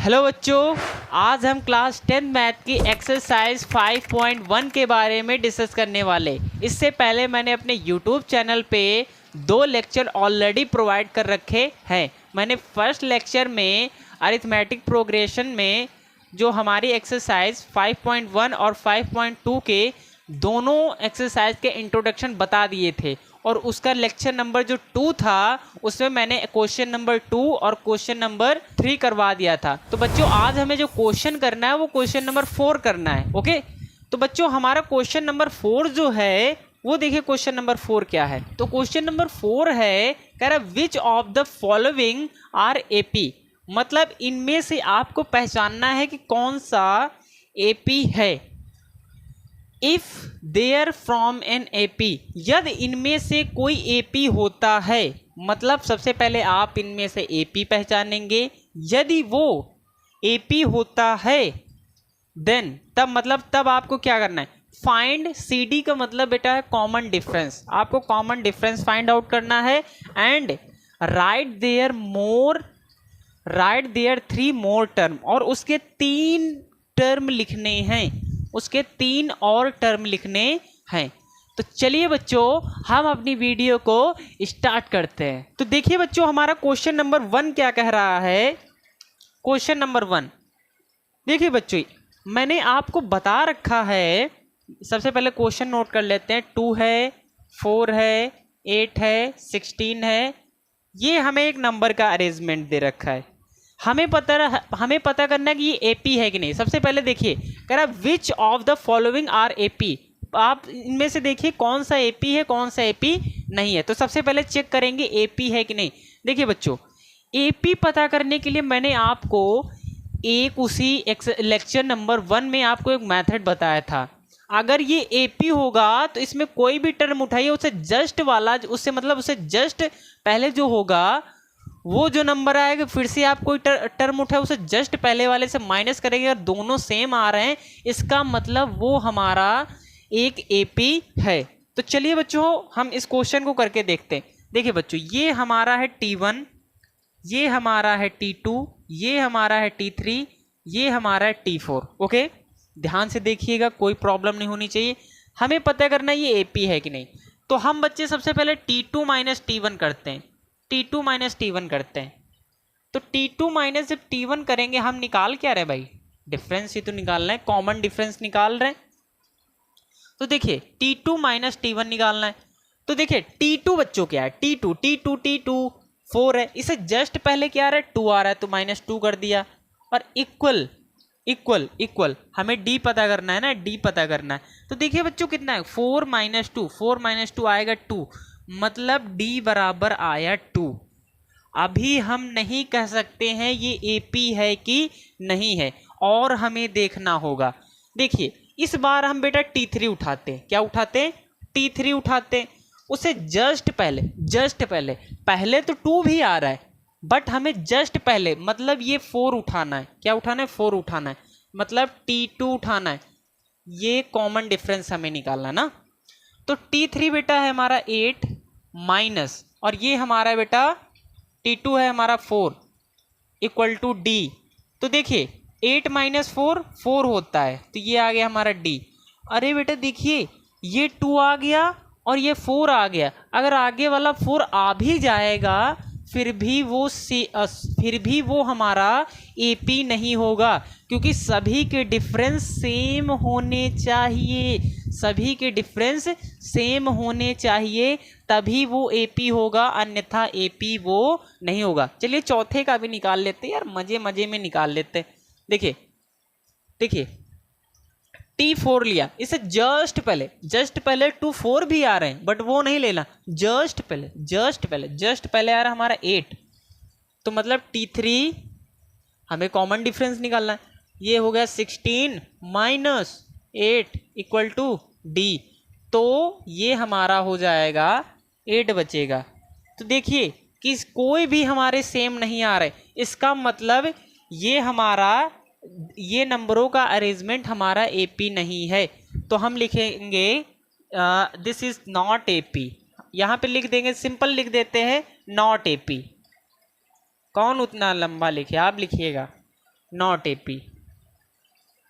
Hello बच्चों, आज हम क्लास 10 मैथ की एक्सरसाइज 5.1 के बारे में डिस्कस करने वाले। इससे पहले मैंने अपने यूट्यूब चैनल पे 2 लेक्चर ऑलरेडी प्रोवाइड कर रखे हैं। मैंने फर्स्ट लेक्चर में अरिथमेटिक प्रोग्रेशन में जो हमारी एक्सरसाइज 5.1 और 5.2 के दोनों एक्सरसाइज के इंट्रोडक्शन बता दिए थे, और उसका लेक्चर नंबर जो 2 था उसमें मैंने क्वेश्चन नंबर 2 और क्वेश्चन नंबर 3 करवा दिया था। तो बच्चों आज हमें जो क्वेश्चन करना है वो क्वेश्चन नंबर 4 करना है। ओके, तो बच्चों हमारा क्वेश्चन नंबर 4 जो है वो देखिए क्वेश्चन नंबर 4 क्या है। तो क्वेश्चन नंबर 4 है, कह रहा which of the following are AP, मतलब इनमें से आपको पहचानना है कि कौन सा एपी है। If there from an AP, यदि इनमें से कोई एपी होता है, मतलब सबसे पहले आप इनमें से एपी पहचानेंगे। यदि वो एपी होता है देन तब मतलब तब आपको क्या करना है, फाइंड सीडी का मतलब बेटा है कॉमन डिफरेंस। आपको कॉमन डिफरेंस फाइंड आउट करना है and write there 3 more term, और उसके 3 टर्म लिखने हैं, उसके 3 और टर्म लिखने हैं। तो चलिए बच्चों हम अपनी वीडियो को स्टार्ट करते हैं। तो देखिए बच्चों हमारा क्वेश्चन नंबर 1 क्या कह रहा है। क्वेश्चन नंबर 1 देखिए बच्चों, मैंने आपको बता रखा है। सबसे पहले क्वेश्चन नोट कर लेते हैं। 2 है, 4 है, 8 है, 16 है। ये हमें एक नंबर का अरेंजमेंट दे रखा है। हमें पता करना है कि ये एपी है कि नहीं। सबसे पहले देखिए कह रहा which of the following are AP, आप इनमें से देखिए कौन सा एपी है कौन सा एपी नहीं है। तो सबसे पहले चेक करेंगे एपी है कि नहीं। देखिए बच्चों एपी पता करने के लिए मैंने आपको एक उसी लेक्चर नंबर 1 में आपको एक मेथड बताया था। अगर ये एपी होगा तो इसमें कोई भी टर्म उठाइए उससे जस्ट वाला, उससे मतलब उससे जस्ट पहले जो होगा वो जो नंबर आएगा, फिर से आप कोई टर्म उठाए उसे जस्ट पहले वाले से माइनस करेंगे। अगर दोनों सेम आ रहे हैं इसका मतलब वो हमारा एक एपी है। तो चलिए बच्चों हम इस क्वेश्चन को करके देखते हैं। देखिए बच्चों ये हमारा है T1, ये हमारा है T2, ये हमारा है T3, ये हमारा है T4। ओके, ध्यान से देखिएगा, कोई प्रॉब्लम नहीं होनी चाहिए। हमें पता करना ये एपी है कि नहीं। तो हम बच्चे सबसे पहले T2 माइनस T1 करते हैं। T2 माइनस T1 करते हैं। तो T2 माइनस जब T1 करेंगे हम निकाल क्या रहे भाई, डिफरेंस ही तो निकालना है, कॉमन डिफरेंस निकाल रहे हैं। तो देखिए T2 माइनस T1 निकालना है। तो देखिए T2 बच्चों क्या है, T2 4 है, इसे जस्ट पहले क्या आ रहा है 2 आ रहा है, तो -2 कर दिया। और इक्वल इक्वल इक्वल हमें D पता करना है ना, D पता करना है। तो देखिए बच्चों कितना है 4 - 2 आएगा 2, मतलब D बराबर आया 2। अभी हम नहीं कह सकते हैं ये एपी है कि नहीं है, और हमें देखना होगा। देखिए इस बार हम बेटा T3 उठाते हैं। क्या उठाते हैं, T3 उठाते हैं। उसे जस्ट पहले तो 2 भी आ रहा है, बट हमें जस्ट पहले मतलब ये 4 उठाना है। क्या उठाना है, 4 उठाना है, मतलब T2 उठाना है। ये कॉमन डिफरेंस हमें निकालना ना। तो T3 बेटा है हमारा 8 माइनस, और ये हमारा बेटा T2 है हमारा 4 इक्वल टू D। तो देखिए 8 - 4 4 होता है, तो ये आ गया हमारा D। अरे बेटा देखिए ये 2 आ गया और ये 4 आ गया। अगर आगे वाला 4 आ भी जाएगा फिर भी वो हमारा एपी नहीं होगा, क्योंकि सभी के डिफरेंस सेम होने चाहिए। सभी के डिफरेंस सेम होने चाहिए तभी वो एपी होगा, अन्यथा एपी वो नहीं होगा। चलिए चौथे का भी निकाल लेते हैं यार, मजे मजे में निकाल लेते हैं। देखिए T4 लिया, इसे जस्ट पहले 2 4 भी आ रहे हैं बट वो नहीं लेना, जस्ट पहले आ रहा हमारा 8। तो मतलब T3 हमें कॉमन डिफरेंस निकालना है। ये हो गया 16 माइनस 8 इक्वल टू D। तो ये हमारा हो जाएगा 8 बचेगा। तो देखिए कि कोई भी हमारे सेम नहीं आ रहे, इसका मतलब ये नंबरों का अरेंजमेंट हमारा एपी नहीं है। तो हम लिखेंगे दिस इज नॉट एपी। यहाँ पे लिख देंगे, सिंपल लिख देते हैं नॉट एपी। कौन उतना लंबा लिखे, आप लिखिएगा नॉट एपी,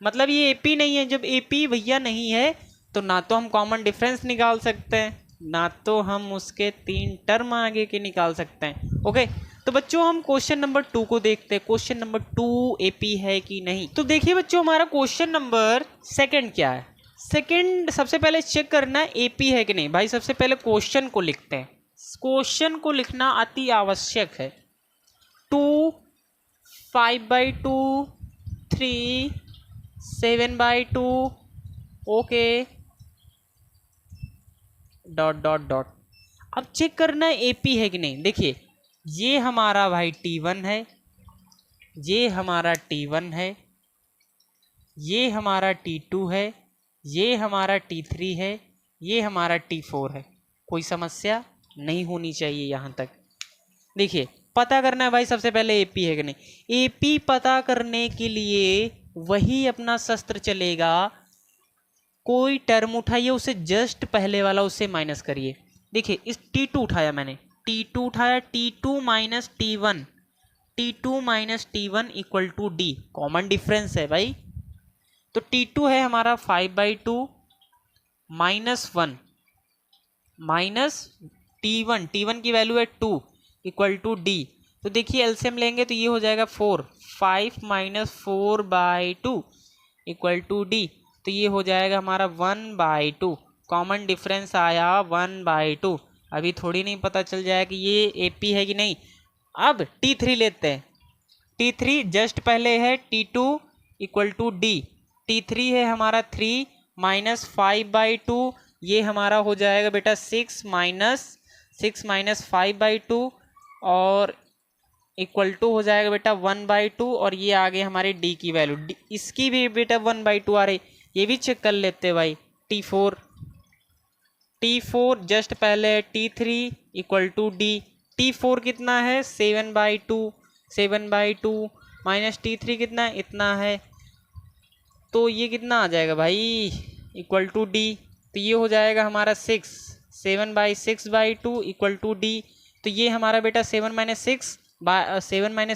मतलब ये एपी नहीं है। जब एपी भैया नहीं है तो ना तो हम कॉमन डिफरेंस निकाल सकते हैं, ना तो हम उसके 3 टर्म आगे के निकाल सकते हैं। ओके, तो बच्चों हम क्वेश्चन नंबर 2 को देखते हैं। क्वेश्चन नंबर 2 एपी है कि नहीं। तो देखिए बच्चों, हमारा क्वेश्चन नंबर 2 क्या है। सेकंड सबसे पहले चेक करना है एपी है कि नहीं। भाई सबसे पहले क्वेश्चन को लिखते हैं, क्वेश्चन को लिखना अति आवश्यक है। 2 5/2 3 7/2 ओके डॉट डॉट डॉट। अब चेक करना है एपी है कि नहीं। देखिए ये हमारा भाई T1 है, ये हमारा T1 है, ये हमारा T2 है, ये हमारा T3 है, ये हमारा T4 है। कोई समस्या नहीं होनी चाहिए यहाँ तक। देखिए पता करना है भाई सबसे पहले एपी है कि नहीं। एपी पता करने के लिए वही अपना शस्त्र चलेगा, कोई टर्म उठाइए उसे जस्ट पहले वाला उससे माइनस करिए। देखिए इस T2 उठाया मैंने, T2 उठाया, T2 minus T1, T2 minus T1 equal to D, common difference है भाई। तो T2 है हमारा 5/2 माइनस 1 माइनस T1, T1 की वैल्यू है 2 इक्वल टू D। तो देखिए एलसीएम लेंगे तो ये हो जाएगा 4, 5 माइनस 4/2 इक्वल टू D। तो ये हो जाएगा हमारा 1/2, कॉमन डिफरेंस आया 1/2। अभी थोड़ी नहीं पता चल जाएगा कि ये एपी है कि नहीं। अब T3 लेते हैं, T3 जस्ट पहले है T2 equal to D, T3 है हमारा 3 माइनस 5/2, ये हमारा हो जाएगा बेटा 6 माइनस 5/2 और इक्वल टू हो जाएगा बेटा 1/2। और ये आगे हमारे D की वैल्यू, इसकी भी बेटा 1/2 आ रही, ये भी चेक कर लेते हैं भाई। T4 जस्ट पहले T3 equal to D, T4 कितना है 7/2 माइनस T3 कितना है इतना है, तो ये कितना आ जाएगा भाई इक्वल टू D। तो ये हो जाएगा हमारा 7/6/2 इक्वल टू D। तो ये हमारा बेटा 7 माइनस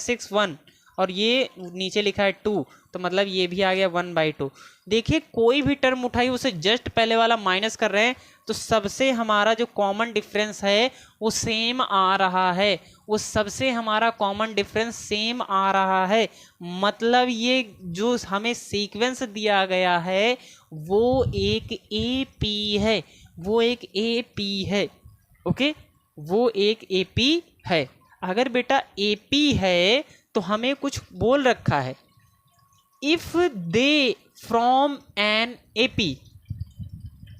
6 1, और ये नीचे लिखा है 2, तो मतलब ये भी आ गया 1/2। देखिए कोई भी टर्म उठाई उसे जस्ट पहले वाला माइनस कर रहे हैं तो सबसे हमारा जो कॉमन डिफरेंस है वो सेम आ रहा है, वो सबसे हमारा कॉमन डिफरेंस सेम आ रहा है। मतलब ये जो हमें सीक्वेंस दिया गया है वो एक एपी है, वो एक एपी है। ओके, वो एक एपी है। अगर बेटा एपी है तो हमें कुछ बोल रखा है, if they from an AP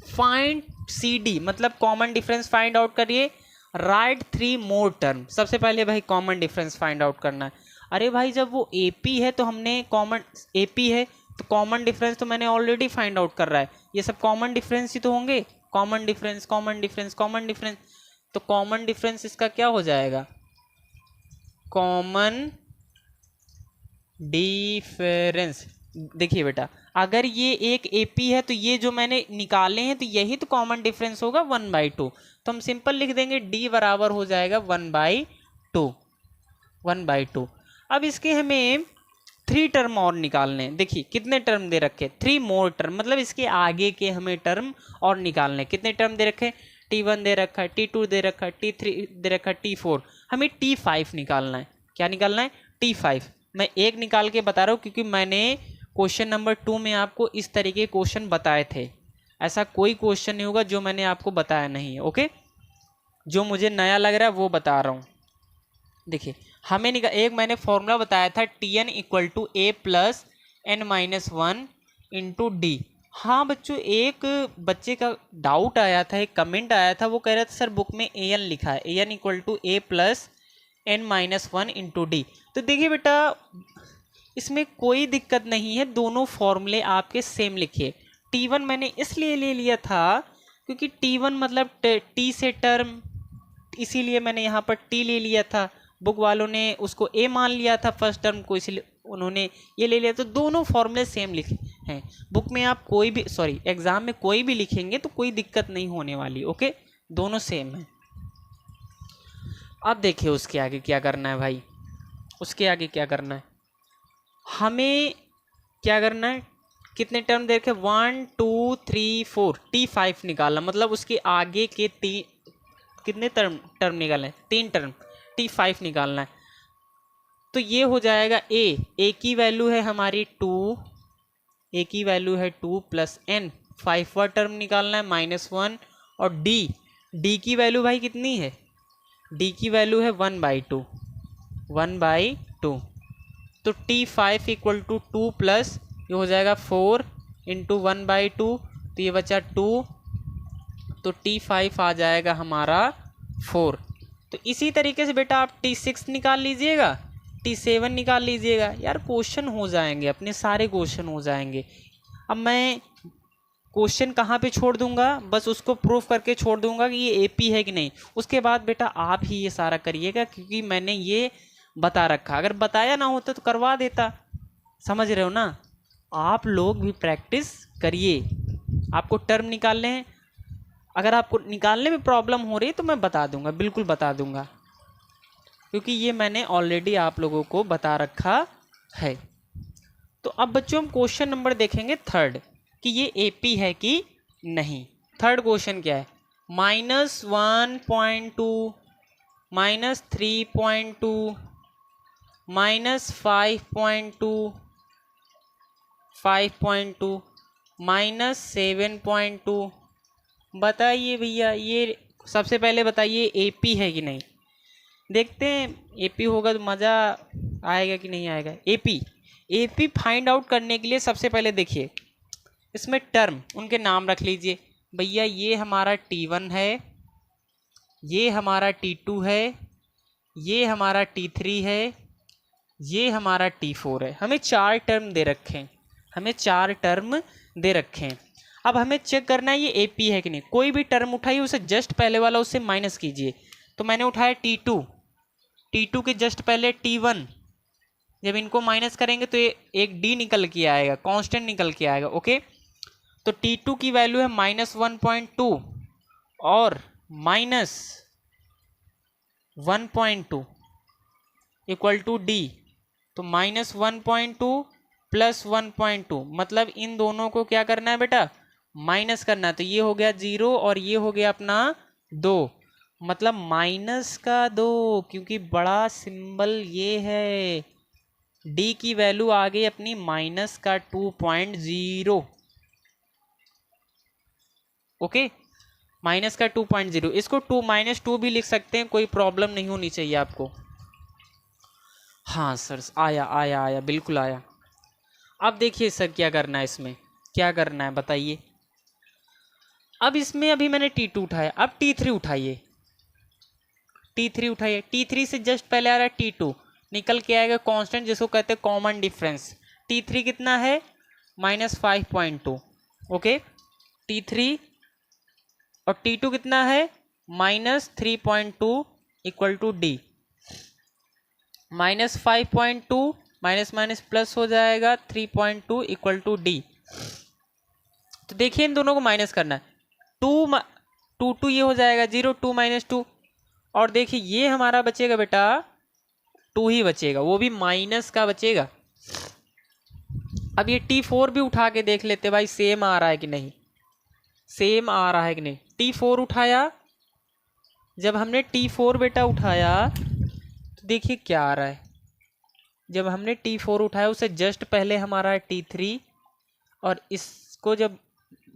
find CD, मतलब कॉमन डिफरेंस फाइंड आउट करिए, राइट 3 मोर टर्म। सबसे पहले भाई कॉमन डिफरेंस फाइंड आउट करना है। अरे भाई जब वो एपी है तो हमने कॉमन, एपी है तो कॉमन डिफरेंस तो मैंने ऑलरेडी फाइंड आउट कर रहा है, ये सब कॉमन डिफरेंस ही तो होंगे। Common difference common difference common difference, तो कॉमन डिफरेंस इसका क्या हो जाएगा, कॉमन डिफरेंस। देखिए बेटा अगर ये एक एपी है तो ये जो मैंने निकाले हैं तो यही तो कॉमन डिफरेंस होगा 1/2। तो हम सिंपल लिख देंगे D बराबर हो जाएगा 1/2। अब इसके हमें 3 टर्म और निकालने हैं। देखिए कितने टर्म दे रखे, 3 मोर टर्म, मतलब इसके आगे के हमें टर्म और निकालने। कितने टर्म दे रखे, T1 दे रखा है, T2 दे रखा है, T3 दे रखा है, T4, हमें T5 निकालना है। क्या निकालना है, T5। मैं एक निकाल के बता रहा हूँ क्योंकि मैंने क्वेश्चन नंबर 2 में आपको इस तरीके के क्वेश्चन बताए थे, ऐसा कोई क्वेश्चन नहीं होगा जो मैंने आपको बताया नहीं है। ओके, जो मुझे नया लग रहा है वो बता रहा हूँ। देखिए हमें एक मैंने फॉर्मूला बताया था Tn equal to A plus n-1 into D। हाँ बच्चों, एक बच्चे का डाउट आया था, एक कमेंट आया था, वो कह रहा था सर बुक में An लिखा है, An equal to A plus n-1 into D। तो देखिए बेटा इसमें कोई दिक्कत नहीं है, दोनों फॉर्मूले आपके सेम लिखिए। T1 मैंने इसलिए ले लिया था क्योंकि T1 मतलब T से टर्म, इसीलिए मैंने यहाँ पर T ले लिया था। बुक वालों ने उसको A मान लिया था फर्स्ट टर्म को, इसलिए उन्होंने ये ले लिया। तो दोनों फॉर्मूले सेम लिखे हैं बुक में, आप कोई भी एग्जाम में कोई भी लिखेंगे तो कोई दिक्कत नहीं होने वाली। ओके, दोनों सेम है। अब देखिए उसके आगे क्या करना है भाई, उसके आगे क्या करना है। हमें क्या करना है, कितने टर्म दे रखे, 1 2 3 4, T5 निकालना, मतलब उसके आगे के कितने टर्म निकालना है, 3 टर्म, T5 निकालना है। तो ये हो जाएगा ए की वैल्यू है हमारी 2, ए की वैल्यू है 2 प्लस एन, 5वां टर्म निकालना है -1, और डी की वैल्यू भाई कितनी है, डी की वैल्यू है 1/2, 1/2। तो T5 इक्वल टू 2 प्लस ये हो जाएगा 4 इंटू 1/2, तो ये बचा 2, तो T5 आ जाएगा हमारा 4। तो इसी तरीके से बेटा आप T6 निकाल लीजिएगा, T7 निकाल लीजिएगा, यार क्वेश्चन हो जाएंगे अपने, सारे क्वेश्चन हो जाएंगे। अब मैं क्वेश्चन कहाँ पे छोड़ दूंगा, बस उसको प्रूफ करके छोड़ दूंगा कि ये एपी है कि नहीं, उसके बाद बेटा आप ही ये सारा करिएगा, क्योंकि मैंने ये बता रखा, अगर बताया ना होता तो करवा देता, समझ रहे हो ना। आप लोग भी प्रैक्टिस करिए, आपको टर्म निकालने हैं, अगर आपको निकालने में प्रॉब्लम हो रही है तो मैं बता दूंगा, बिल्कुल बता दूंगा, क्योंकि ये मैंने ऑलरेडी आप लोगों को बता रखा है। तो अब बच्चों हम क्वेश्चन नंबर देखेंगे थर्ड, कि ये एपी है कि नहीं। थर्ड क्वेश्चन क्या है, -1.2, -3.2, -5.2, 5.2, -7.2। बताइए भैया, ये सबसे पहले बताइए एपी है कि नहीं। देखते हैं एपी होगा तो मज़ा आएगा कि नहीं आएगा। एपी फाइंड आउट करने के लिए सबसे पहले देखिए इसमें टर्म, उनके नाम रख लीजिए भैया। ये हमारा T1 है, ये हमारा T2 है, ये हमारा T3 है, ये हमारा T4 है। हमें 4 टर्म दे रखे हैं, हमें 4 टर्म दे रखे हैं। अब हमें चेक करना है ये एपी है कि नहीं। कोई भी टर्म उठाइए, उसे जस्ट पहले वाला उससे माइनस कीजिए। तो मैंने उठाया T2, T2 के जस्ट पहले T1, जब इनको माइनस करेंगे तो ये एक D निकल के आएगा, कांस्टेंट निकल के आएगा। ओके, तो T2 की वैल्यू है -1.2 और -1.2 इक्वल टू D। तो -1.2 प्लस 1.2, मतलब इन दोनों को क्या करना है बेटा, माइनस करना है। तो ये हो गया 0 और ये हो गया अपना 2, मतलब -2, क्योंकि बड़ा सिंबल ये है। D की वैल्यू आ गई अपनी -2.0। ओके, -2.0, इसको -2 भी लिख सकते हैं, कोई प्रॉब्लम नहीं होनी चाहिए आपको। हाँ सर, आया, बिल्कुल आया। अब देखिए सर क्या करना है, इसमें क्या करना है बताइए। अब इसमें अभी मैंने T2 उठाया, अब T3 उठाइए, T3 से जस्ट पहले आ रहा है T2, निकल के आएगा कांस्टेंट, जिसको कहते हैं कॉमन डिफरेंस। T3 कितना है, -5.2। ओके, T3 और T2 कितना है, -3.2 equal to D। -5.2 minus minus plus हो जाएगा 3.2 इक्वल टू D। तो देखिए इन दोनों को माइनस करना है, 2 ये हो जाएगा 0, 2 - 2, और देखिए ये हमारा बचेगा बेटा 2 ही बचेगा, वो भी माइनस का बचेगा। अब ये T4 भी उठा के देख लेते भाई, सेम आ रहा है कि नहीं, सेम आ रहा है कि नहीं। T4 उठाया, जब हमने T4 बेटा उठाया तो देखिए क्या आ रहा है, जब हमने T4 उठाया उससे जस्ट पहले हमारा T3, और इसको जब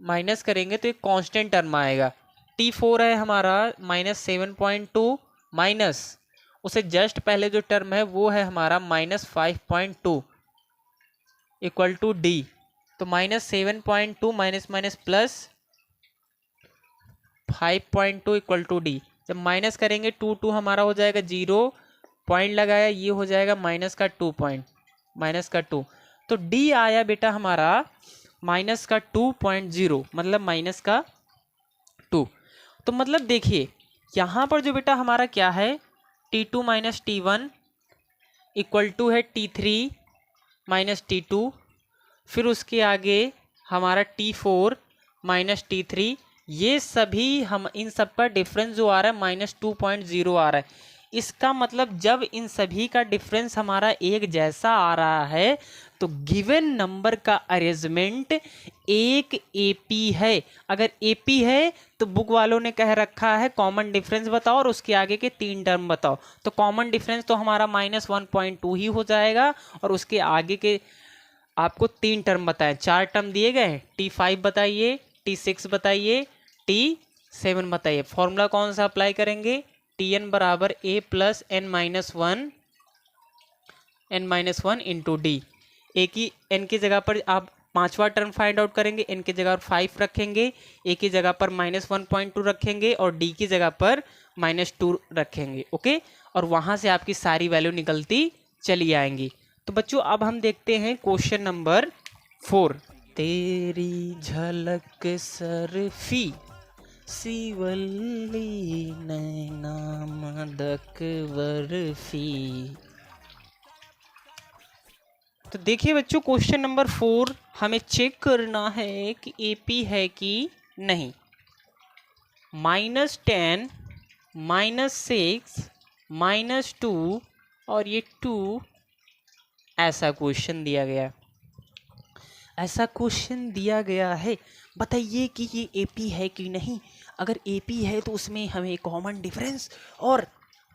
माइनस करेंगे तो एक कांस्टेंट टर्म आएगा। T4 है हमारा -7.2, माइनस उसे जस्ट पहले जो टर्म है वो है हमारा -5.2 इक्वल टू D। तो -7.2 minus minus plus 5.2 equal to D। जब माइनस करेंगे 2 हमारा हो जाएगा 0, पॉइंट लगाया, ये हो जाएगा -2 पॉइंट, -2। तो D आया बेटा हमारा -2.0, मतलब -2। तो मतलब देखिए यहाँ पर जो बेटा हमारा क्या है, T2 - T1 इक्वल टू है T3 - T2, फिर उसके आगे हमारा T4 - T3, ये सभी हम इन सब का डिफरेंस जो आ रहा है -2.0 आ रहा है। इसका मतलब जब इन सभी का डिफरेंस हमारा एक जैसा आ रहा है तो गिवन नंबर का अरेंजमेंट एक एपी है। अगर एपी है तो बुक वालों ने कह रखा है कॉमन डिफरेंस बताओ और उसके आगे के 3 टर्म बताओ, तो कॉमन डिफरेंस तो हमारा -1.2 ही हो जाएगा और उसके आगे के आपको 3 टर्म बताएं, 4 टर्म दिए गए हैं। T5 बताइए, T6 बताइए, T7 बताइए। फॉर्मूला कौन सा अप्लाई करेंगे? Tn बराबर a plus n-1 into d. A की n की जगह पर आप 5वां टर्म फाइंड आउट करेंगे, n की जगह पर 5 रखेंगे, a की जगह पर -1.2 रखेंगे और d की जगह पर -2 रखेंगे। ओके, और वहां से आपकी सारी वैल्यू निकलती चली आएंगी। तो बच्चों अब हम देखते हैं क्वेश्चन नंबर 4। तेरी झलक सरफी शिवल्ली नैना मदक बर्फी। तो देखिए बच्चों क्वेश्चन नंबर 4 हमें चेक करना है कि एपी है कि नहीं। -10 -6 -2 और ये 2 ऐसा क्वेश्चन दिया गया है। बताइए कि ये एपी है कि नहीं। अगर एपी है तो उसमें हमें कॉमन डिफरेंस और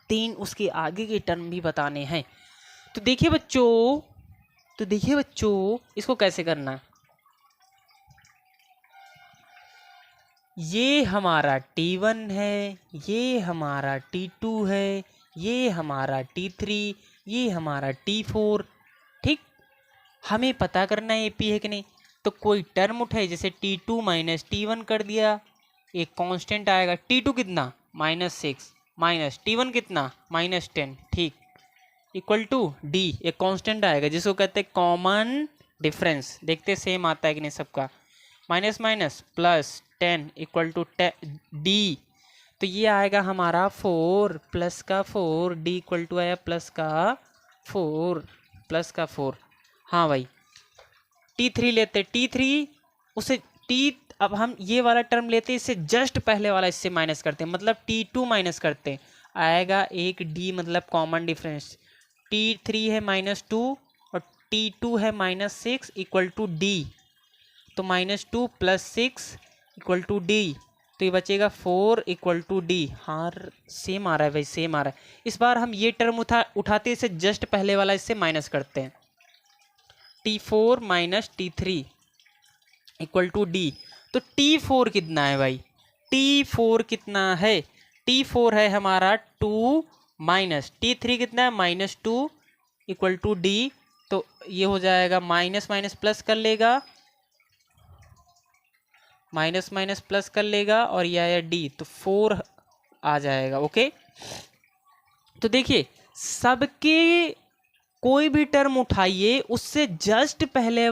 3 उसके आगे के टर्म भी बताने हैं। तो देखिए बच्चों इसको कैसे करना है। ये हमारा T1 है, ये हमारा T2 है, ये हमारा T3, ये हमारा T4। ठीक, हमें पता करना है एपी है कि नहीं। तो कोई टर्म उठाए, जैसे T2 माइनस T1 कर दिया, एक कांस्टेंट आएगा। T2 कितना? -6 माइनस T1 कितना? -10। ठीक, इक्वल टू D, एक कांस्टेंट आएगा जिसको कहते हैं कॉमन डिफरेंस। देखते सेम आता है कि नहीं सबका। Minus minus plus 10 equal to D, तो ये आएगा हमारा 4 प्लस का 4, D इक्वल टू आया प्लस का 4। हाँ भाई, T3 लेते, T3 उसे अब हम ये वाला टर्म लेते इससे जस्ट पहले वाला इससे माइनस करते हैं, मतलब T2 माइनस करते हैं, आएगा एक D, मतलब कॉमन डिफरेंस। T3 है -2 और T2 है -6 इक्वल टू D, तो -2 + 6 इक्वल टू D, तो ये बचेगा 4 इक्वल टू D। हाँ सेम आ रहा है भाई, सेम आ रहा है। इस बार हम ये टर्म उठाते इसे जस्ट पहले वाला इससे माइनस करते हैं। T4 minus T3 equal to D, तो T4 कितना है भाई? T4 कितना है? T4 है हमारा 2 माइनस T3 कितना है? -2 इक्वल टू D, तो ये हो जाएगा माइनस माइनस प्लस कर लेगा, माइनस माइनस प्लस कर लेगा और ये आया D, तो 4 आ जाएगा। ओके, तो देखिए सबके कोई भी टर्म उठाइए उससे जस्ट पहले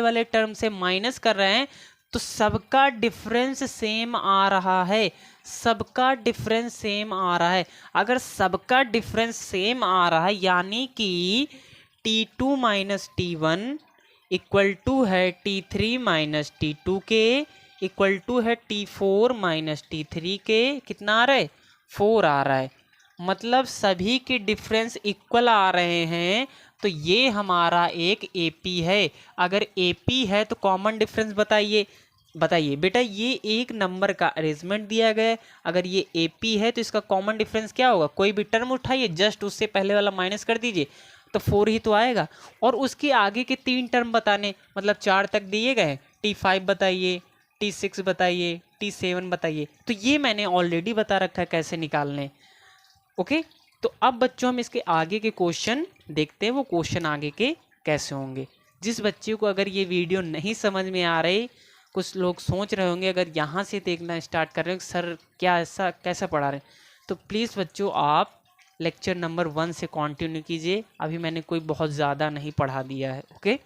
वाले टर्म से माइनस कर रहे हैं तो सबका डिफरेंस सेम आ रहा है, अगर सबका डिफरेंस सेम आ रहा है यानी कि T2 minus T1 equal to है T3 माइनस T2 के, इक्वल टू है T4 माइनस T3 के, कितना आ रहा है? 4 आ रहा है। मतलब सभी के डिफरेंस इक्वल आ रहे हैं, तो ये हमारा एक एपी है। अगर एपी है तो कॉमन डिफरेंस बताइए बेटा, ये एक नंबर का अरेंजमेंट दिया गया है। अगर ये एपी है तो इसका कॉमन डिफरेंस क्या होगा? कोई भी टर्म उठाइए, जस्ट उससे पहले वाला माइनस कर दीजिए, तो 4 ही तो आएगा। और उसके आगे के 3 टर्म बताने, मतलब 4 तक दिए गए हैं। T5 बताइए, T6 बताइए, T7 बताइए। तो ये मैंने ऑलरेडी बता रखा है कैसे निकालने। ओके, तो अब बच्चों हम इसके आगे के क्वेश्चन देखते हैं, वो क्वेश्चन आगे के कैसे होंगे। जिस बच्चे को अगर ये वीडियो नहीं समझ में आ रही, कुछ लोग सोच रहे होंगे अगर यहाँ से देखना स्टार्ट कर रहे हो सर क्या ऐसा कैसा पढ़ा रहे हैं, तो प्लीज़ बच्चों आप लेक्चर नंबर 1 से कंटिन्यू कीजिए। अभी मैंने कोई बहुत ज़्यादा नहीं पढ़ा दिया है। ओके,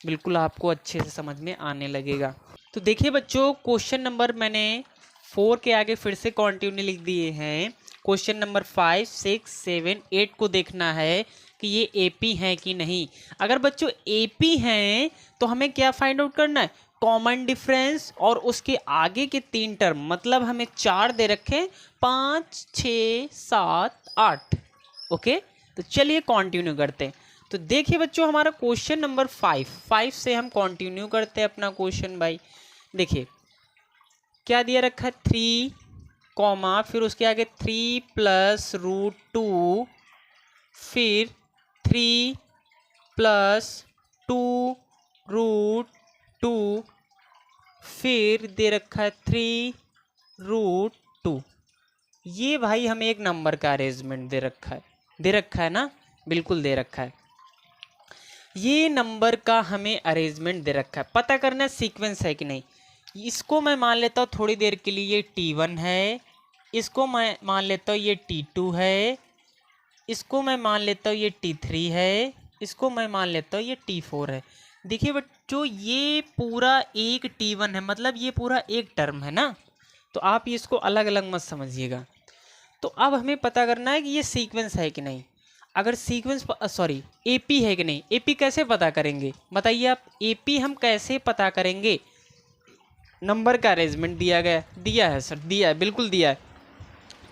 बिल्कुल आपको अच्छे से समझ में आने लगेगा। तो देखिए बच्चों क्वेश्चन नंबर मैंने 4 के आगे फिर से कंटिन्यू लिख दिए हैं। क्वेश्चन नंबर 5, 6, 7, 8 को देखना है कि ये एपी है कि नहीं। अगर बच्चों एपी हैं तो हमें क्या फाइंड आउट करना है? कॉमन डिफरेंस और उसके आगे के 3 टर्म, मतलब हमें 4 दे रखे 5 6 7 8। ओके, तो चलिए कंटिन्यू करते हैं। तो देखिए बच्चों, हमारा क्वेश्चन नंबर 5 से हम कंटिन्यू करते हैं अपना क्वेश्चन भाई। देखिए क्या दिया रखा है, 3 कॉमा फिर उसके आगे 3 प्लस रूट 2, फिर 3 प्लस 2 रूट 2, फिर दे रखा है 3 रूट 2। ये भाई हमें एक नंबर का अरेंजमेंट दे रखा है ना, बिल्कुल दे रखा है। ये नंबर का हमें अरेंजमेंट दे रखा है, पता करना सीक्वेंस है कि नहीं। इसको मैं मान लेता हूँ थोड़ी देर के लिए ये T1 है, इसको मैं मान लेता हूँ ये T2 है, इसको मैं मान लेता हूँ ये T3 है, इसको मैं मान लेता हूँ ये T4 है। देखिए बच्चों, ये पूरा एक T1 है, मतलब ये पूरा एक टर्म है ना, तो आप इसको अलग अलग मत समझिएगा। तो अब हमें पता करना है कि ये सीक्वेंस है कि नहीं। अगर सीक्वेंस एपी है कि नहीं। एपी कैसे पता करेंगे बताइए आप। एपी हम कैसे पता करेंगे, नंबर का अरेंजमेंट दिया है सर, दिया है, बिल्कुल दिया है।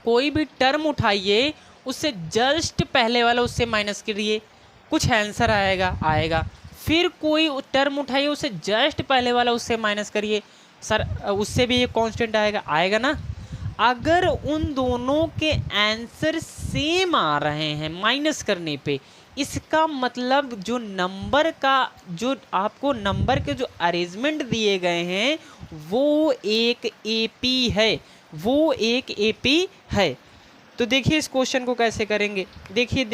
कोई भी टर्म उठाइए, उससे जस्ट पहले वाला उससे माइनस करिए, कुछ आंसर आएगा। फिर कोई टर्म उठाइए, उससे जस्ट पहले वाला उससे माइनस करिए, सर उससे भी ये कांस्टेंट आएगा ना। अगर उन दोनों के आंसर सेम आ रहे हैं माइनस करने पे, इसका मतलब जो नंबर का, जो आपको नंबर के जो अरेंजमेंट दिए गए हैं वो एक एपी है, वो एक एपी है। तो देखिए इस क्वेश्चन को कैसे करेंगे, देखिए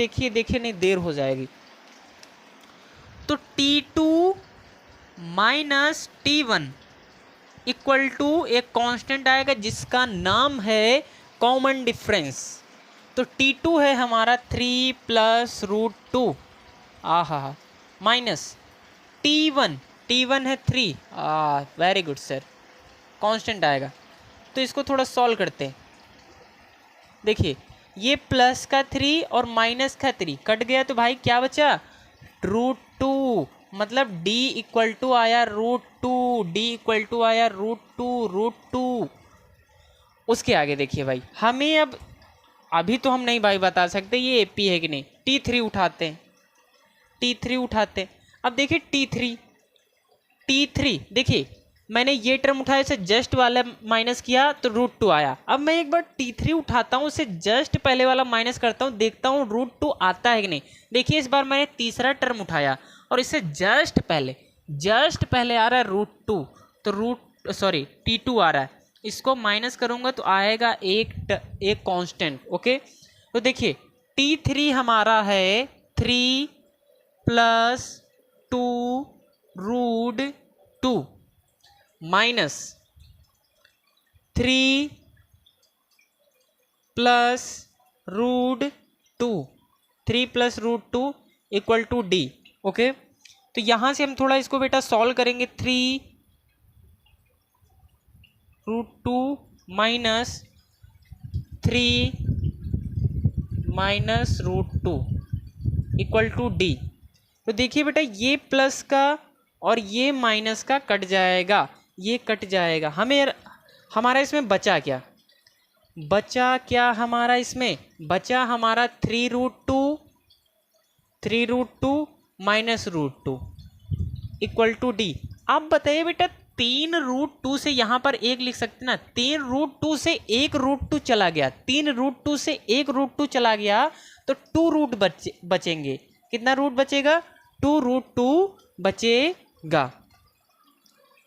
नहीं देर हो जाएगी। तो T2 minus T1 equal to एक कांस्टेंट आएगा जिसका नाम है कॉमन डिफरेंस। तो T2 है हमारा 3 प्लस रूट 2 माइनस T1 है 3। वेरी गुड सर, कांस्टेंट आएगा। तो इसको थोड़ा सॉल्व करते हैं। देखिए ये प्लस का 3 और माइनस का 3 कट गया, तो भाई क्या बचा, रूट 2, मतलब d इक्वल टू आया रूट 2, d इक्वल टू आया रूट 2। उसके आगे देखिए भाई, हमें अब अभी तो हम नहीं भाई बता सकते ये एपी है कि नहीं। T3 उठाते हैं। अब देखिए T3 देखिए, मैंने ये टर्म उठाया, इसे जस्ट वाला माइनस किया तो रूट 2 आया। अब मैं एक बार T3 उठाता हूँ, उसे जस्ट पहले वाला माइनस करता हूँ, देखता हूँ रूट 2 आता है कि नहीं। देखिए इस बार मैंने तीसरा टर्म उठाया और इससे जस्ट पहले आ रहा है रूट 2, तो T2 आ रहा है, इसको माइनस करूँगा तो आएगा एक कांस्टेंट। ओके, तो देखिए T3 हमारा है 3 plus 2 root 2 minus 3 plus root 2 equal to D। Okay, तो यहाँ से हम थोड़ा इसको बेटा सॉल्व करेंगे। 3 root 2 minus 3 minus root 2 equal to D। तो देखिए बेटा, ये प्लस का और ये माइनस का कट जाएगा, ये कट जाएगा। हमारा इसमें बचा क्या हमारा इसमें बचा हमारा 3 root 2 minus root 2 equal to D। अब बताइए बेटा, 3 रूट 2 से यहाँ पर एक लिख सकते ना, 3 रूट 2 से एक रूट 2 चला गया, 3 रूट 2 से एक रूट 2 चला गया तो 2 रूट बचेंगे। कितना रूट बचेगा, 2 रूट 2 बचेगा।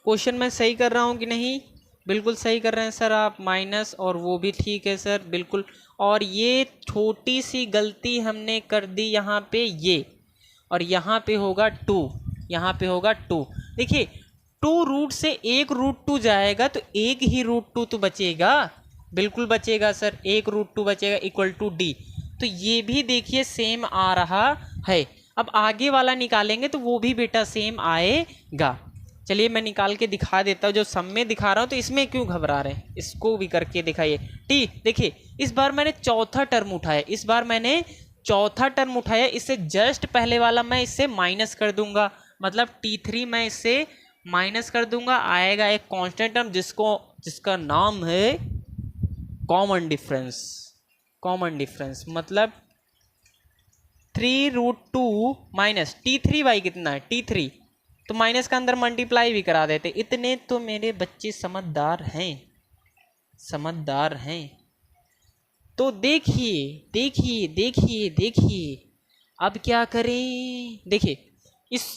क्वेश्चन मैं सही कर रहा हूँ कि नहीं, बिल्कुल सही कर रहे हैं सर आप। माइनस और वो भी ठीक है सर, बिल्कुल। और ये छोटी सी गलती हमने कर दी यहाँ पे, ये और यहाँ पे होगा 2, यहाँ पे होगा 2। देखिए 2 रूट से एक रूट 2 जाएगा तो एक ही रूट 2 तो बचेगा, बिल्कुल बचेगा सर, एक रूट 2 बचेगा इक्वल टू D। तो ये भी देखिए सेम आ रहा है। अब आगे वाला निकालेंगे तो वो भी बेटा सेम आएगा। चलिए मैं निकाल के दिखा देता हूँ, जो सब में दिखा रहा हूँ, तो इसमें क्यों घबरा रहे हैं, इसको भी करके दिखाइए। देखिए इस बार मैंने चौथा टर्म उठाया, इससे जस्ट पहले वाला मैं इससे माइनस कर दूंगा, मतलब T3 मैं इससे माइनस कर दूंगा, आएगा एक कांस्टेंट टर्म जिसका नाम है कॉमन डिफरेंस। कॉमन डिफरेंस मतलब 3√2 माइनस T3 कितना है T3, तो माइनस का अंदर मल्टीप्लाई भी करा देते। इतने तो मेरे बच्चे समझदार हैं, समझदार हैं। तो देखिए देखिए देखिए देखिए अब क्या करें। देखिए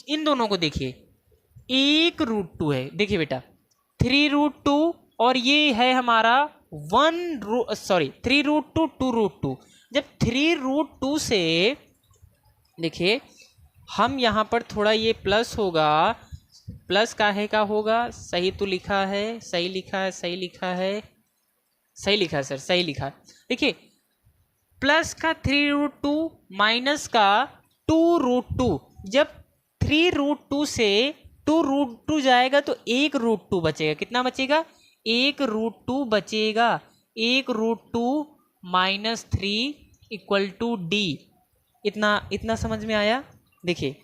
इन दोनों को देखिए, 1√2 है, देखिए बेटा 3√2 और ये है हमारा 3√2 2√2। जब 3√2 से देखिए हम यहाँ पर थोड़ा ये प्लस होगा, प्लस काहे का होगा, सही तो लिखा है, सही लिखा है, सही लिखा है, सही लिखा है सर, सही लिखा है। देखिए प्लस का 3√2 माइनस का 2√2, जब 3√2 से 2√2 जाएगा तो 1√2 बचेगा। कितना बचेगा? 1√2 बचेगा। 1√2 माइनस 3 इक्वल टू डी। इतना समझ में आया? देखिए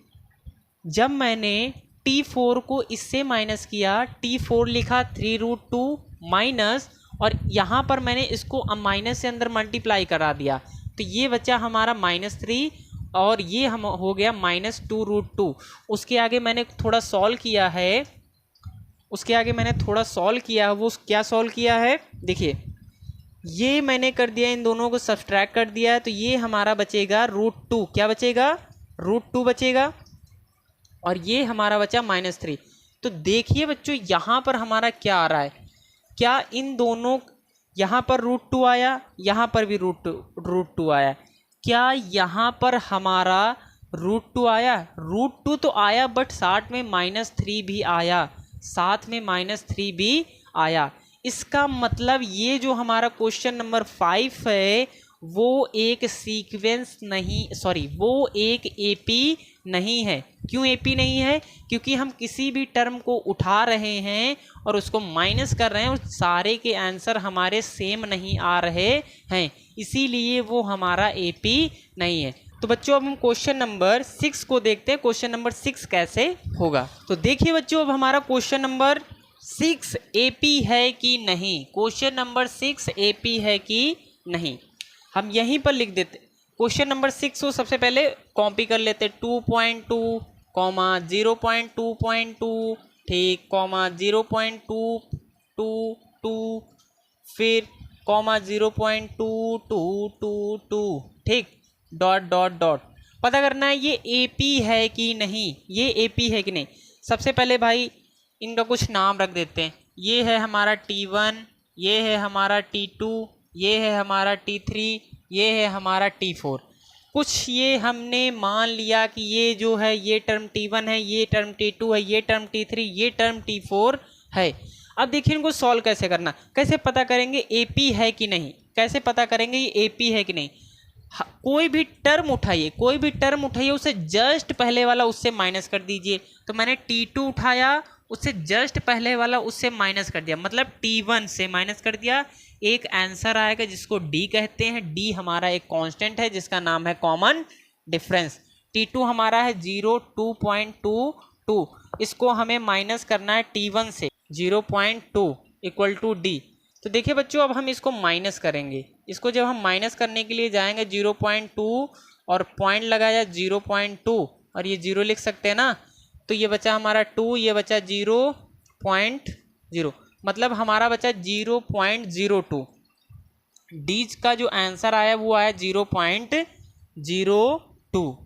जब मैंने T4 को इससे माइनस किया, T4 लिखा 3√2 माइनस, और यहाँ पर मैंने इसको माइनस से अंदर मल्टीप्लाई करा दिया, तो ये बचा हमारा -3 और ये हम हो गया -2√2। उसके आगे मैंने थोड़ा सॉल्व किया है, उसके आगे मैंने थोड़ा सॉल्व किया, वो क्या सॉल्व किया है देखिए, ये मैंने कर दिया, इन दोनों को सब्सट्रैक्ट कर दिया है, तो ये हमारा बचेगा √2। क्या बचेगा? √2 बचेगा, और ये हमारा बचा -3। तो देखिए बच्चों यहाँ पर हमारा क्या आ रहा है, क्या इन दोनों, यहाँ पर √2 आया, यहाँ पर भी √2 आया, क्या यहाँ पर हमारा √2 आया? √2 तो आया, बट साथ में -3 भी आया, साथ में -3 भी आया। इसका मतलब ये जो हमारा क्वेश्चन नंबर 5 है वो एक सीक्वेंस नहीं, सॉरी वो एक एपी नहीं है। क्यों एपी नहीं है? क्योंकि हम किसी भी टर्म को उठा रहे हैं और उसको माइनस कर रहे हैं और सारे के आंसर हमारे सेम नहीं आ रहे हैं, इसीलिए वो हमारा एपी नहीं है। तो बच्चों अब हम क्वेश्चन नंबर 6 को देखते हैं, क्वेश्चन नंबर 6 कैसे होगा। तो देखिए बच्चों अब हमारा क्वेश्चन नंबर 6 एपी है कि नहीं, क्वेश्चन नंबर 6 एपी है कि नहीं, हम यहीं पर लिख देते। क्वेश्चन नंबर 6 को सबसे पहले कॉपी कर लेते, 2.2 0.2.2 ठीक, 0.222 फिर 0.2222 ठीक, डॉट डॉट डॉट। पता करना है ये एपी है कि नहीं, ये एपी है कि नहीं। सबसे पहले भाई इनका कुछ नाम रख देते हैं, ये है हमारा T1, ये है हमारा T2, ये है हमारा T3, ये है हमारा T4। कुछ ये हमने मान लिया कि ये जो है ये टर्म T1 है, ये टर्म T2 है, ये टर्म T3, ये टर्म T4 है। अब देखिए इनको सॉल्व कैसे करना, कैसे पता करेंगे एपी है कि नहीं, कैसे पता करेंगे ये एपी है कि नहीं। कोई भी टर्म उठाइए, कोई भी टर्म उठाइए, उसे जस्ट पहले वाला उससे माइनस कर दीजिए। तो मैंने T2 उठाया, उससे जस्ट पहले वाला उससे माइनस कर दिया, मतलब T1 से माइनस कर दिया, एक आंसर आएगा जिसको D कहते हैं। D हमारा एक कांस्टेंट है जिसका नाम है कॉमन डिफरेंस। T2 हमारा है 0.222, इसको हमें माइनस करना है T1 से 0.2 इक्वल टू D। तो देखिए बच्चों अब हम इसको माइनस करेंगे, इसको जब हम माइनस करने के लिए जाएंगे 0.2 और पॉइंट लगाया 0.2 और ये 0 लिख सकते हैं ना, तो ये बचा हमारा 2, ये बचा 0.0, मतलब हमारा बचा 0.02। डी का जो आंसर आया वो आया 0.02।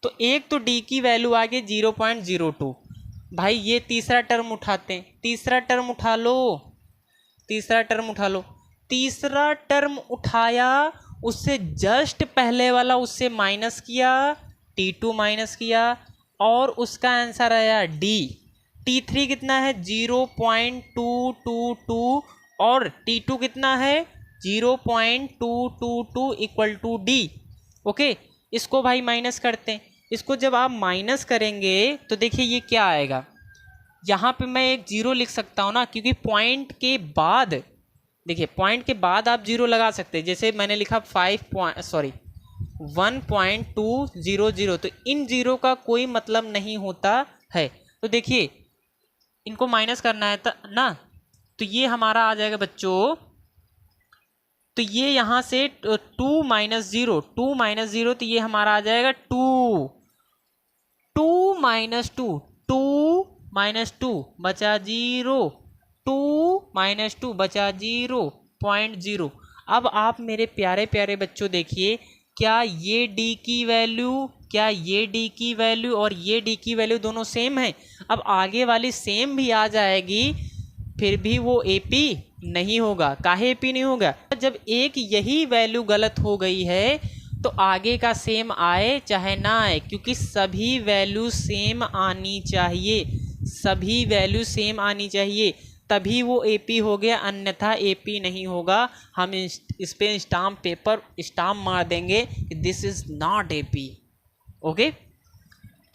तो एक तो डी की वैल्यू आ गई 0.02। भाई ये तीसरा टर्म उठाते हैं, तीसरा टर्म उठा लो, तीसरा टर्म उठा लो। तीसरा टर्म उठाया, उससे जस्ट पहले वाला उससे माइनस किया, T2 माइनस किया और उसका आंसर आया D। T3 कितना है 0.222 और T2 कितना है 0.222 इक्वल टू D। ओके, इसको भाई माइनस करते हैं। इसको जब आप माइनस करेंगे तो देखिए ये क्या आएगा, यहाँ पे मैं एक 0 लिख सकता हूँ ना, क्योंकि पॉइंट के बाद, देखिए पॉइंट के बाद आप 0 लगा सकते हैं। जैसे मैंने लिखा 1.200, तो इन 0 का कोई मतलब नहीं होता है। तो देखिए इनको माइनस करना है ना, तो ये हमारा आ जाएगा बच्चों, तो ये यहाँ से 2 माइनस 0, 2 माइनस 0, तो ये हमारा आ जाएगा 2, 2 माइनस 2, 2 माइनस 2 बचा 0, 2 माइनस 2 बचा 0.0। अब आप मेरे प्यारे प्यारे बच्चों देखिए, क्या ये d की वैल्यू, क्या ये d की वैल्यू और ये d की वैल्यू दोनों सेम है। अब आगे वाली सेम भी आ जाएगी, फिर भी वो AP नहीं होगा। काहे AP नहीं होगा? जब एक यही वैल्यू गलत हो गई है तो आगे का सेम आए चाहे ना आए, क्योंकि सभी वैल्यू सेम आनी चाहिए, सभी वैल्यू सेम आनी चाहिए, तभी वो AP हो गया, अन्यथा AP नहीं होगा। हम इस पे स्टाम्प मार देंगे कि this is not AP। Okay,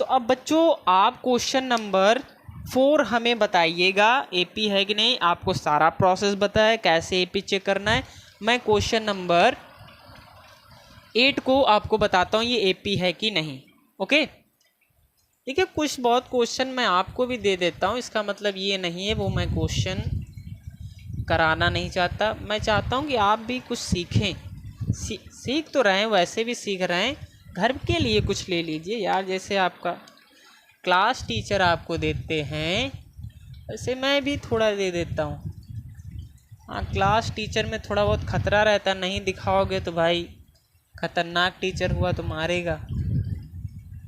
तो अब बच्चों आप क्वेश्चन नंबर 4 हमें बताइएगा AP है कि नहीं। आपको सारा प्रोसेस बताया कैसे AP चेक करना है। मैं क्वेश्चन नंबर 8 को आपको बताता हूँ ये AP है कि नहीं। ओके, देखिए कुछ बहुत क्वेश्चन मैं आपको भी दे देता हूँ, इसका मतलब ये नहीं है वो मैं क्वेश्चन कराना नहीं चाहता। मैं चाहता हूँ कि आप भी कुछ सीखें, सीख तो रहे हैं, वैसे भी सीख रहे हैं, घर के लिए कुछ ले लीजिए यार। जैसे आपका क्लास टीचर आपको देते हैं वैसे मैं भी थोड़ा दे देता हूँ। हाँ, क्लास टीचर में थोड़ा बहुत खतरा रहता, नहीं दिखाओगे तो भाई खतरनाक टीचर हुआ तो मारेगा,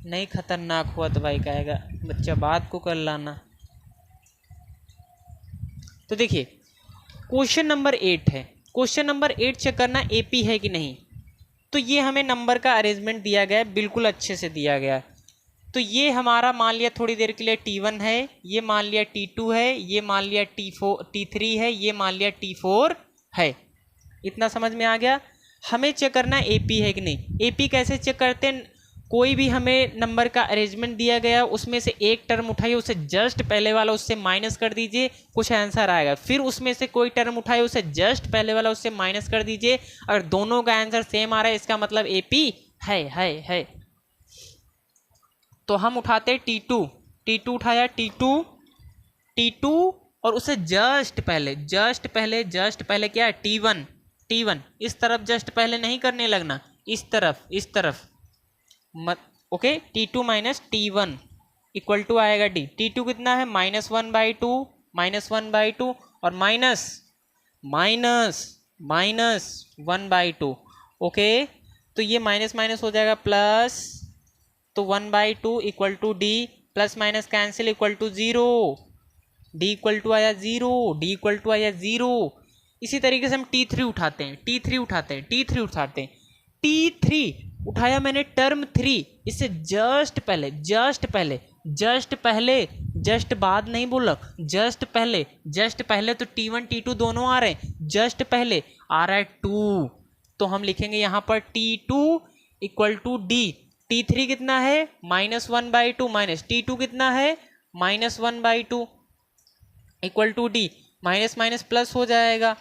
नहीं खतरनाक हुआ तो भाई कहेगा बच्चा बात को कर लाना। तो देखिए क्वेश्चन नंबर 8 है, क्वेश्चन नंबर 8 चेक करना AP है कि नहीं। तो ये हमें नंबर का अरेंजमेंट दिया गया है, बिल्कुल अच्छे से दिया गया है। तो ये हमारा मान लिया थोड़ी देर के लिए T1 है, ये मान लिया T2 है, ये मान लिया T3 है, ये मान लिया T4 है। इतना समझ में आ गया। हमें चेक करना है AP है कि नहीं। AP कैसे चेक करते हैं, कोई भी हमें नंबर का अरेंजमेंट दिया गया, उसमें से एक टर्म उठाइए, उसे जस्ट पहले वाला उससे माइनस कर दीजिए, कुछ आंसर आएगा। फिर उसमें से कोई टर्म उठाइए, उसे जस्ट पहले वाला उससे माइनस कर दीजिए। अगर दोनों का आंसर सेम आ रहा है इसका मतलब AP है। तो हम उठाते T2 उठाया, T2 और उसे जस्ट पहले क्या है T1 इस तरफ जस्ट पहले नहीं करने लगना, इस तरफ मत। Okay, T2 minus T1 equal to आएगा D। T2 कितना है -1/2 और माइनस 1/2। ओके, तो ये माइनस हो जाएगा प्लस, तो 1/2 equal to D, plus minus cancel equal to 0, D equal to आया 0। इसी तरीके से हम T3 उठाते हैं, T3 उठाया मैंने टर्म 3, इससे जस्ट बाद नहीं बोला, जस्ट पहले तो T1 T2 दोनों आ रहे हैं, जस्ट पहले आ रहा है 2, तो हम लिखेंगे यहाँ पर T2 equal to D। T3 कितना है -1/2 माइनस T2 कितना है -1/2 equal to D। Minus plus हो जाएगा,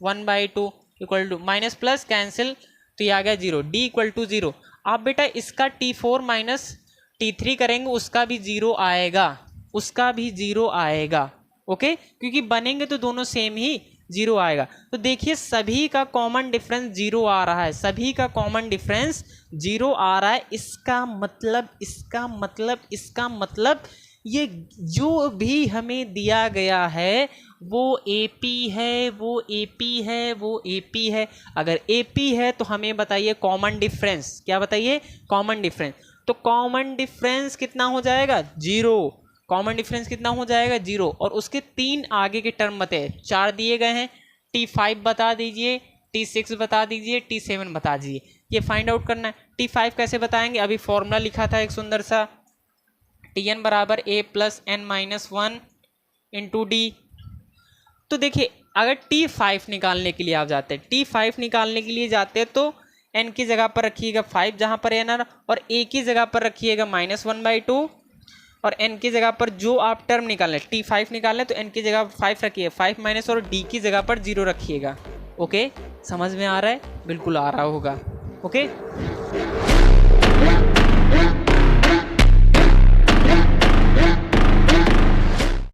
1/2 equal to minus plus cancel, तो ये आ गया 0, D इक्वल टू 0। आप बेटा इसका T4 माइनस T3 करेंगे, उसका भी 0 आएगा, ओके, क्योंकि बनेंगे तो दोनों सेम ही 0 आएगा। तो देखिए सभी का कॉमन डिफरेंस 0 आ रहा है, इसका मतलब ये जो भी हमें दिया गया है वो AP है। अगर AP है तो हमें बताइए कॉमन डिफरेंस, क्या बताइए कॉमन डिफरेंस। तो कॉमन डिफरेंस कितना हो जाएगा 0, और उसके 3 आगे के टर्म बताइए, 4 दिए गए हैं, T5 बता दीजिए, T6 बता दीजिए, T7 बता दीजिए, ये फाइंड आउट करना है। T5 कैसे बताएंगे, अभी फॉर्मूला लिखा था एक सुंदर सा, Tn बराबर A plus n-1 into D। तो देखिए अगर T5 निकालने के लिए आप जाते हैं, तो n की जगह पर रखिएगा 5 जहाँ पर n और A की जगह पर रखिएगा -1/2, और n की जगह पर जो आप टर्म निकालें T5 निकालें तो n की जगह 5 रखिए, 5 माइनस और D की जगह पर 0 रखिएगा। ओके, समझ में आ रहा है, बिल्कुल आ रहा होगा। ओके।